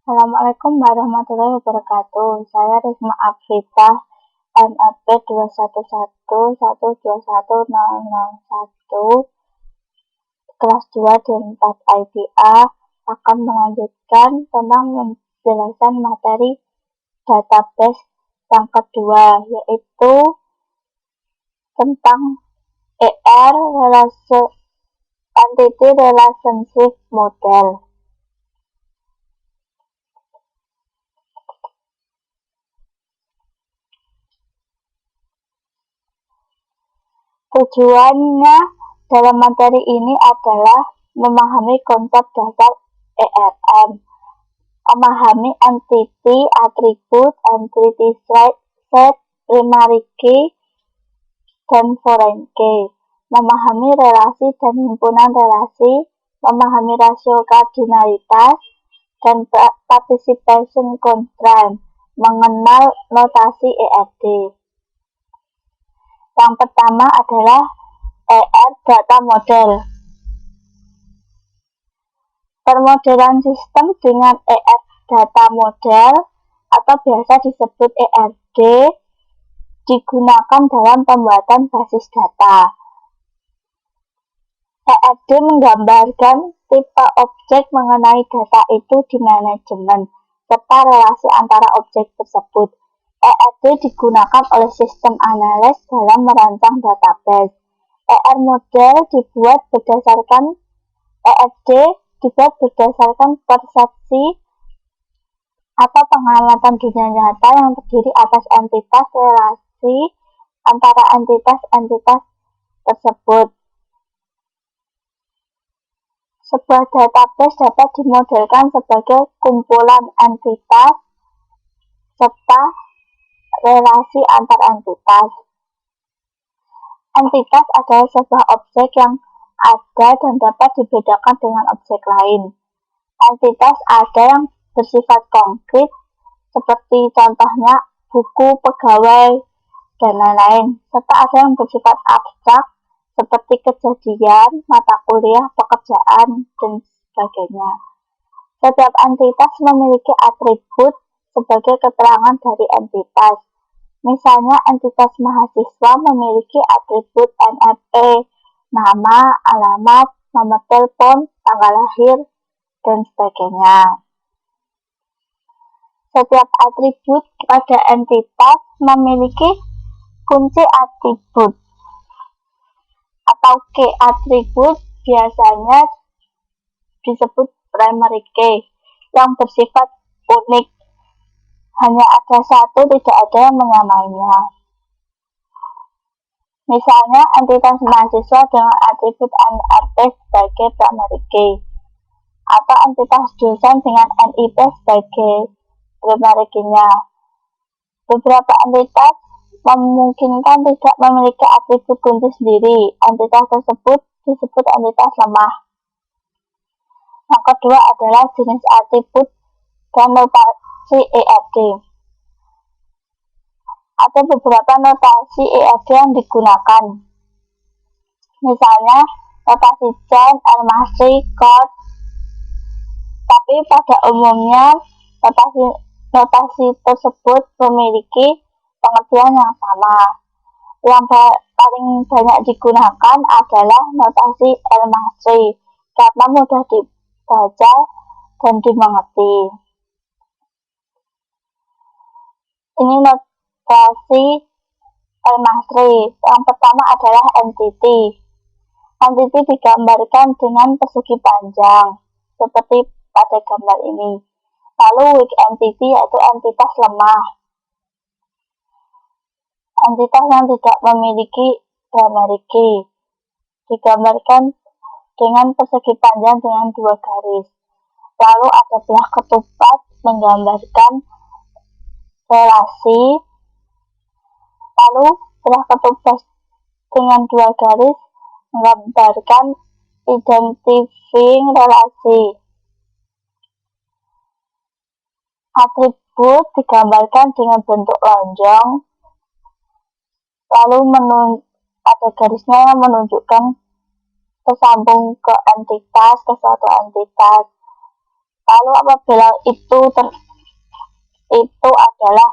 Assalamualaikum warahmatullahi wabarakatuh. Saya Risma Afrita, NRP 211121001, kelas 2 dan 4 IPA, akan melanjutkan tentang penjelasan materi database yang kedua, yaitu tentang ER Entity Relationship Model. Tujuannya dalam materi ini adalah memahami konsep dasar ERM, memahami entity, atribut, entity set, primary key, dan foreign key, memahami relasi dan himpunan relasi, memahami rasio kardinalitas, dan participation constraint, mengenal notasi ERD. Yang pertama adalah ER data model. Permodelan sistem dengan ER data model atau biasa disebut ERD digunakan dalam pembuatan basis data. ERD menggambarkan tipe objek mengenai data itu di manajemen serta relasi antara objek tersebut. ERD digunakan oleh sistem analis dalam merancang database. ER model dibuat berdasarkan persepsi atau pengamatan dunia nyata yang terdiri atas entitas relasi antara entitas tersebut. Sebuah database dapat dimodelkan sebagai kumpulan entitas serta relasi antar entitas. Entitas adalah sebuah objek yang ada dan dapat dibedakan dengan objek lain. Entitas ada yang bersifat konkret, seperti contohnya buku, pegawai, dan lain-lain, serta ada yang bersifat abstrak, seperti kejadian, mata kuliah, pekerjaan, dan sebagainya. Setiap entitas memiliki atribut sebagai keterangan dari entitas. Misalnya, entitas mahasiswa memiliki atribut NRE, nama, alamat, nomor telepon, tanggal lahir, dan sebagainya. Setiap atribut pada entitas memiliki kunci atribut atau key atribut, biasanya disebut primary key, yang bersifat unik. Hanya ada satu, tidak ada yang menyamainya. Misalnya, entitas mahasiswa dengan atribut NRP sebagai primary key, atau entitas dosen dengan NIP sebagai primary key-nya. Beberapa entitas memungkinkan tidak memiliki atribut kunci sendiri. Entitas tersebut disebut entitas lemah. Yang kedua adalah jenis atribut dan notasi ERD. Ada beberapa notasi ERD yang digunakan. Misalnya, notasi Chen, Elmastri, Code. Tapi pada umumnya, notasi tersebut memiliki pengertian yang sama. Yang paling banyak digunakan adalah notasi Elmastri, karena mudah dibaca dan dimengerti. Ini notasi Elmastri. Yang pertama adalah entity. Entity digambarkan dengan persegi panjang, seperti pada gambar ini. Lalu weak entity yaitu entitas lemah. Entitas yang tidak memiliki primary key digambarkan dengan persegi panjang dengan 2 garis. Lalu ada belah ketupat menggambarkan relasi. Lalu belah ketupat dengan 2 garis menggambarkan identifying relasi. Atribut digambarkan dengan bentuk lonjong, lalu ada garisnya yang menunjukkan tersambung ke entitas, ke suatu entitas. Lalu apabila itu adalah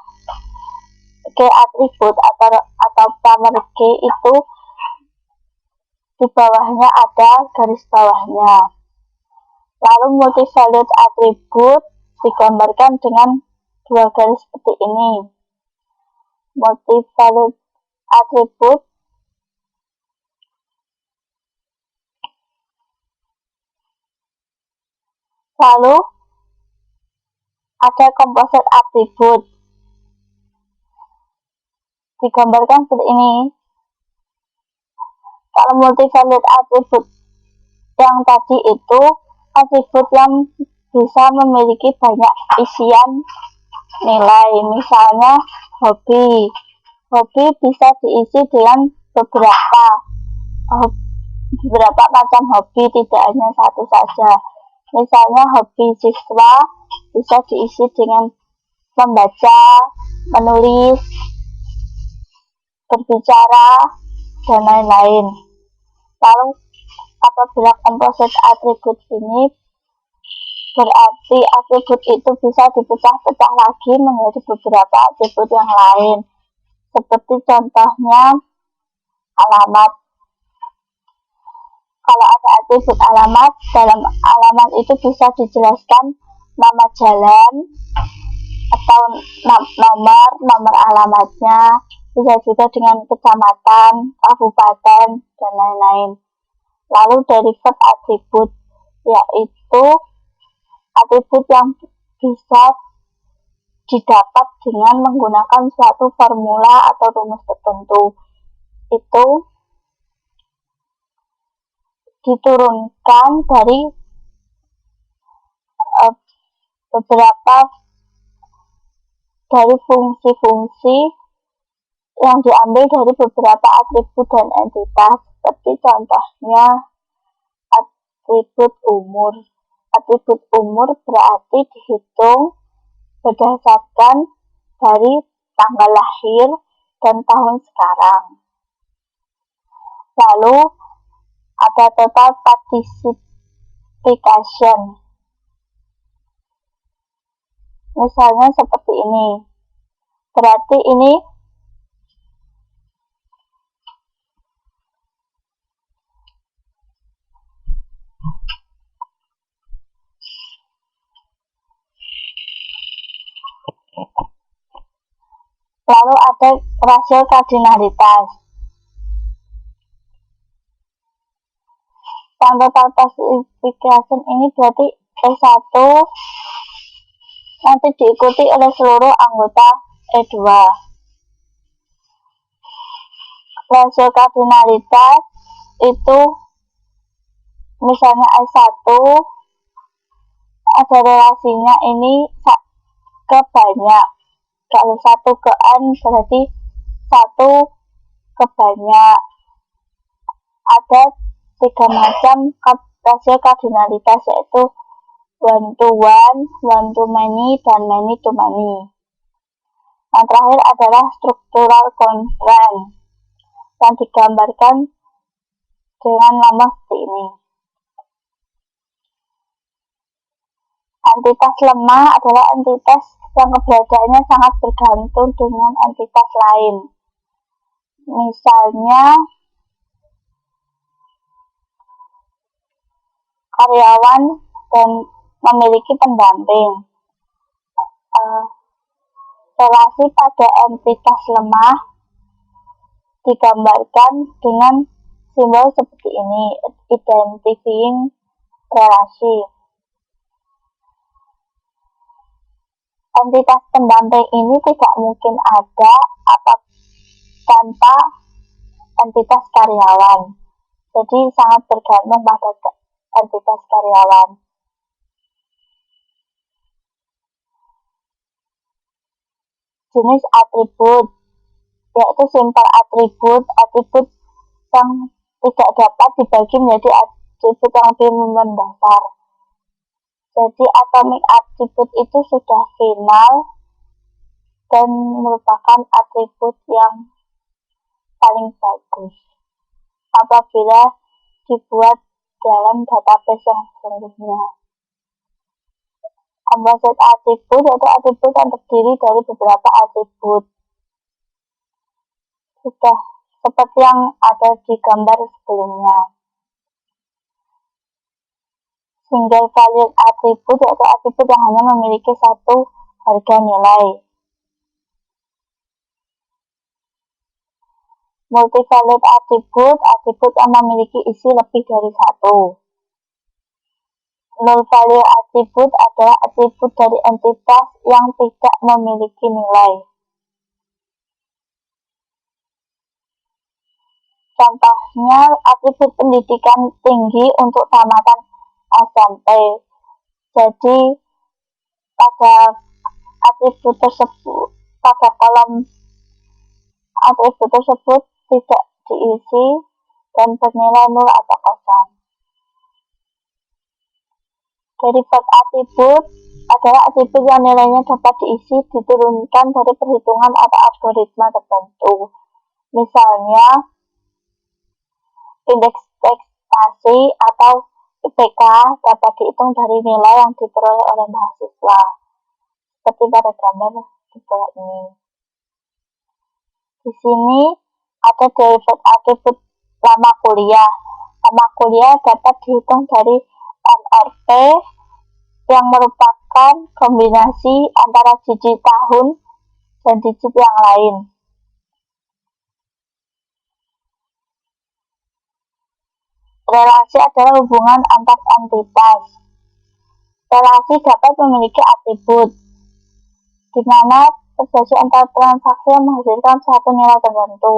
key atribut atau parameter key, itu di bawahnya ada garis bawahnya. Lalu multivalued atribut digambarkan dengan dua garis seperti ini. Multivalued atribut lalu ada composite atribut digambarkan seperti ini. Kalau multivalued atribut yang tadi itu atribut yang bisa memiliki banyak isian nilai, misalnya hobi bisa diisi dengan beberapa macam hobi, tidak hanya satu saja. Misalnya hobi siswa bisa diisi dengan membaca, menulis, berbicara, dan lain-lain. Lalu apabila composite atribut ini berarti atribut itu bisa dipecah-pecah lagi menjadi beberapa atribut yang lain, seperti contohnya alamat. Kalau ada atribut alamat, dalam alamat itu bisa dijelaskan nama jalan atau nomor alamatnya, bisa juga dengan kecamatan, kabupaten, dan lain-lain. Lalu derivative atribut, yaitu atribut yang bisa didapat dengan menggunakan suatu formula atau rumus tertentu. Itu diturunkan dari fungsi-fungsi yang diambil dari beberapa atribut dan entitas, seperti contohnya atribut umur. Atribut umur berarti dihitung berdasarkan dari tanggal lahir dan tahun sekarang. Lalu ada total participation, misalnya seperti ini. Berarti ini lalu ada rasio kardinalitas. Yang total participation ini berarti E1 nanti diikuti oleh seluruh anggota E2. Rasio kardinalitas itu misalnya E1 ada relasinya ini ke banyak. Kalau 1 ke N berarti 1 ke banyak. Ada 3 macam rasio kardinalitas, yaitu 1 to 1, 1 to many, dan many to many. Yang terakhir adalah structural constraint yang digambarkan dengan nama seperti ini. Entitas lemah adalah entitas yang keberadaannya sangat bergantung dengan entitas lain. Misalnya karyawan dan memiliki pendamping. Relasi pada entitas lemah digambarkan dengan simbol seperti ini, identifying relasi. Entitas pendamping ini tidak mungkin ada tanpa entitas karyawan. Jadi sangat bergantung pada entitas karyawan. Jenis atribut, yaitu simple atribut yang tidak dapat dibagi menjadi atribut yang lebih mendasar. Jadi atomic atribut itu sudah final dan merupakan atribut yang paling bagus apabila dibuat dalam database yang sesungguhnya. Komposit atribut yaitu atribut yang terdiri dari beberapa atribut. Sudah seperti yang ada di gambar sebelumnya. Single valued atribut yaitu atribut yang hanya memiliki satu harga nilai. Multi-valued atribut, atribut yang memiliki isi lebih dari satu. Null value atribut adalah atribut dari entitas yang tidak memiliki nilai. Contohnya atribut pendidikan tinggi untuk tamatan SMP. Jadi pada atribut tersebut, pada kolom atribut tersebut tidak diisi dan bernilai 0 atau kosong. Derived atribut adalah atribut yang nilainya dapat diisi diturunkan dari perhitungan atau algoritma tertentu. Misalnya indeks prestasi atau IPK dapat dihitung dari nilai yang diperoleh oleh mahasiswa. Seperti pada gambar di bawah ini. Di sini ada derived atribut lama kuliah. Lama kuliah dapat dihitung dari MRP yang merupakan kombinasi antara digit tahun dan digit yang lain. Relasi adalah hubungan antar entitas. Relasi dapat memiliki atribut, di mana terjadi antar transaksi yang menghasilkan suatu nilai tertentu.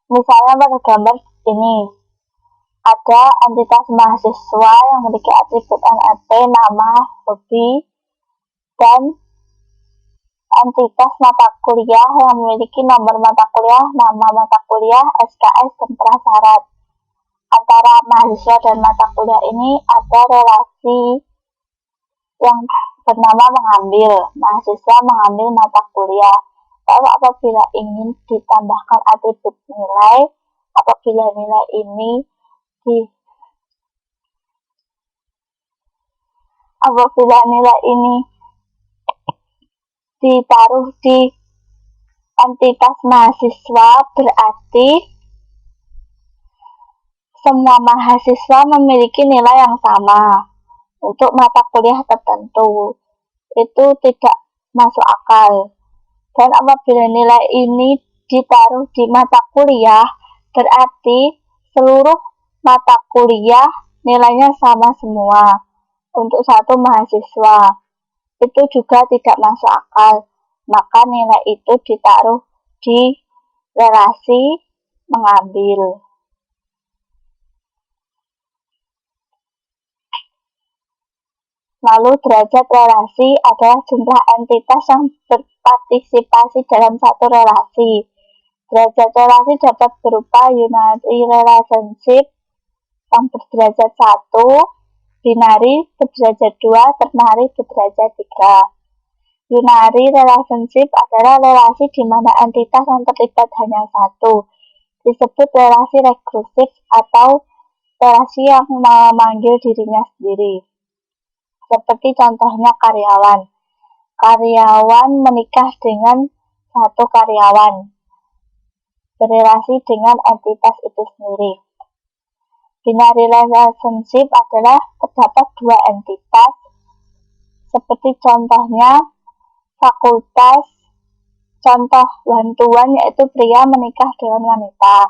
Misalnya pada gambar ini, ada entitas mahasiswa yang memiliki atribut NRT, nama, hobi, dan entitas mata kuliah yang memiliki nomor mata kuliah, nama mata kuliah, SKS, dan prasyarat. Antara mahasiswa dan mata kuliah ini ada relasi yang bernama mengambil. Mahasiswa mengambil mata kuliah. Lalu apabila ingin ditambahkan atribut nilai, apabila nilai ini ditaruh di entitas mahasiswa, berarti semua mahasiswa memiliki nilai yang sama untuk mata kuliah tertentu. Itu tidak masuk akal. Dan apabila nilai ini ditaruh di mata kuliah, berarti seluruh mata kuliah nilainya sama semua untuk satu mahasiswa. Itu juga tidak masuk akal. Maka nilai itu ditaruh di relasi mengambil. Lalu derajat relasi adalah jumlah entitas yang berpartisipasi dalam satu relasi. Derajat relasi dapat berupa unary relationship yang berderajat 1, binary berderajat 2, ternary berderajat 3. Unary relationship adalah relasi di mana entitas yang terlibat hanya satu. Disebut relasi rekursif atau relasi yang memanggil dirinya sendiri. Seperti contohnya karyawan. Karyawan menikah dengan satu karyawan, berelasi dengan entitas itu sendiri. Binary relationship adalah terdapat dua entitas, seperti contohnya fakultas. Contoh one-to-one yaitu pria menikah dengan wanita.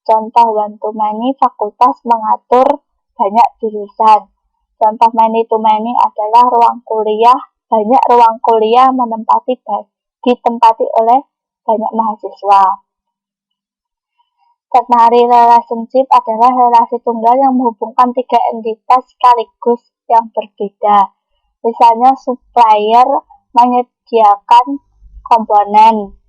Contoh one-to-many fakultas mengatur banyak jurusan. Contoh many-to-many adalah ruang kuliah, banyak ruang kuliah ditempati oleh banyak mahasiswa. Ternary relationship adalah relasi tunggal yang menghubungkan tiga entitas sekaligus yang berbeda. Misalnya supplier menyediakan komponen.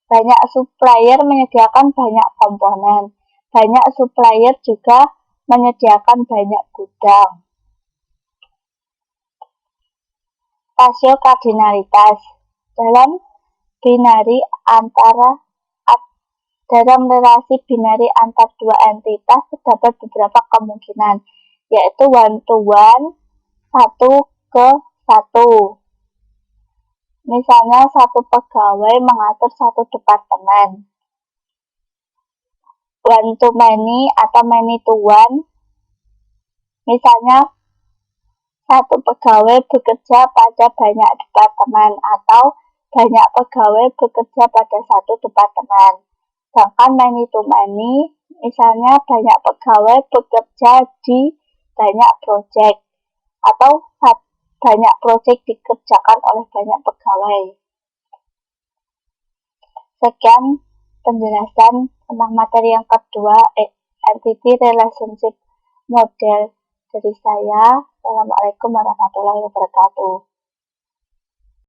Banyak supplier menyediakan banyak komponen. Banyak supplier juga menyediakan banyak gudang. Rasio kardinalitas dalam relasi binari antar dua entitas terdapat beberapa kemungkinan. yaitu one to one, satu ke satu. Misalnya satu pegawai mengatur satu departemen. One to many atau many to one. Misalnya satu pegawai bekerja pada banyak departemen atau banyak pegawai bekerja pada satu departemen. Sedangkan many to many, misalnya banyak pegawai bekerja di banyak proyek atau banyak proyek dikerjakan oleh banyak pegawai. Sekian penjelasan tentang materi yang kedua, entity relationship model dari saya. Assalamualaikum warahmatullahi wabarakatuh.